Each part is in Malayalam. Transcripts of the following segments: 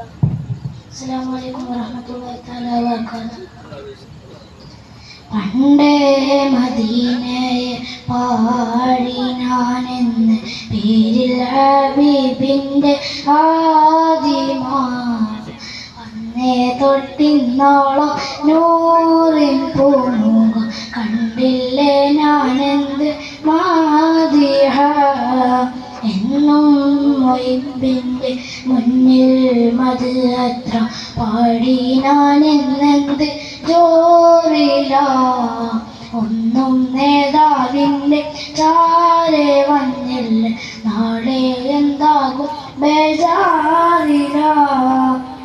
അസ്സലാമു അലൈക്കും വറഹ്മത്തുള്ളാഹി തആല വബറകാതുഹു. പണ്ടേ മദീനയെ പാടി ഞാനെന്ന് പേരിൽ ഹബീബിൻ്റെ ആദിമാർ അന്നേ തൊട്ടിന്നോളം നൂറിൻ പൂമുഖം കണ്ടില്ലേ ഞാനെന്ത് മാദിഹ എന്നും മൊയ്ബിൻ്റെ മുന്നിൽ മത് അത്ര പാടി ഞാനെന്നെന്ത് ജോറില ഒന്നും നേതാവിൻ്റെ ചാരെ വന്നില്ല നാളെ എന്താകും ബേജാറില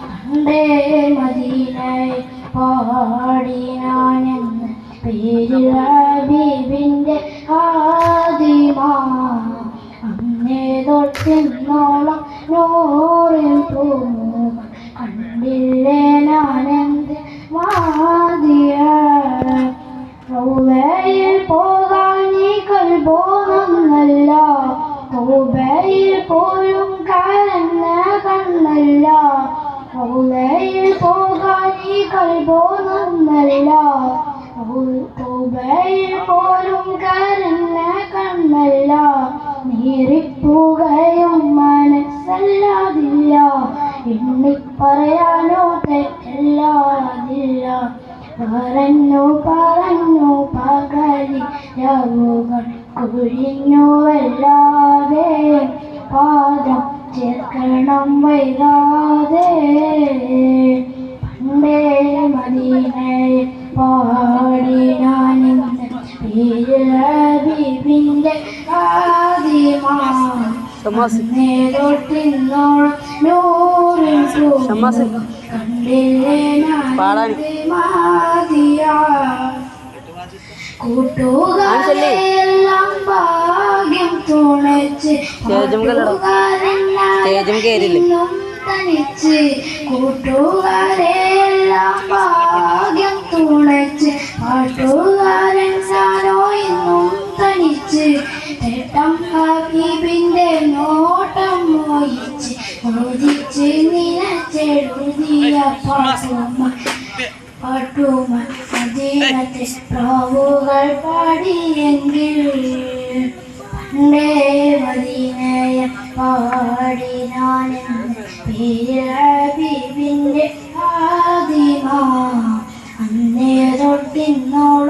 പണ്ടേ മദീനയെ പാടി ഞാനെന്ന് പേരിൽ ഹബീബിൻ്റെ ആദിമാ അന്നേ തൊട്ടിന്നോളം നൂറിൽ പൂമുഖം കണ്ടില്ലേ ഞാനെന്ത് മാതിയ റൗളയിൽ പോകാൻ നീ കൽബോന്നല്ല തൗബയിൽ പോലും കരഞ്ഞ കണ്ണല്ല റൗളയിൽ പോകാൻ നീ കൽബോന്നല്ല തൗബയിൽ പോലും കരഞ്ഞ കണ്ണല്ല നീറിപ്പുകയും മനസ്സല്ലാതില്ല എണ്ണിപ്പറയാനോ തെറ്റല്ലാതില്ല പറഞ്ഞു പകലി രവുകൾ കുഴിഞ്ഞുവല്ലാതെ പാദം ചേർക്കണം വൈകാതെ പണ്ടേ മദീനയെ പാടി ഞാനിന്ന് പേരിൽ ഹബീബിൻ്റെ ആദിമാ അന്നേ തൊട്ടിന്നോളം നൂറിൻ പൂമുഖം കണ്ടില്ലേ ഞാനെന്ത് മാദിയ കൂട്ടുകാരെല്ലാം ഭാഗ്യം തുണച്ച് കൂട്ടുകാരെല്ലാം തനിച്ച് കൂട്ടുകാരെല്ലാം ഭാഗ്യം തുണച്ച് പാട്ടുകാരൻ സാനോ ഇന്നും തനിച്ച് തേട്ടം ഹബീബിൻ്റെ നോട്ടം മോഹിച്ച് മോദിച്ച് നിലച്ചെഴുതിയ പാട്ടുമ മദീനത്തെ പ്രാവുകൾ പാടിയെങ്കിൽ പണ്ടേ മദീനയെ പാടി ഞാനെന്ന് പേരിൽ ഹബീബിൻ്റെ ആദിമാ അന്നേ തൊട്ടിന്നോളം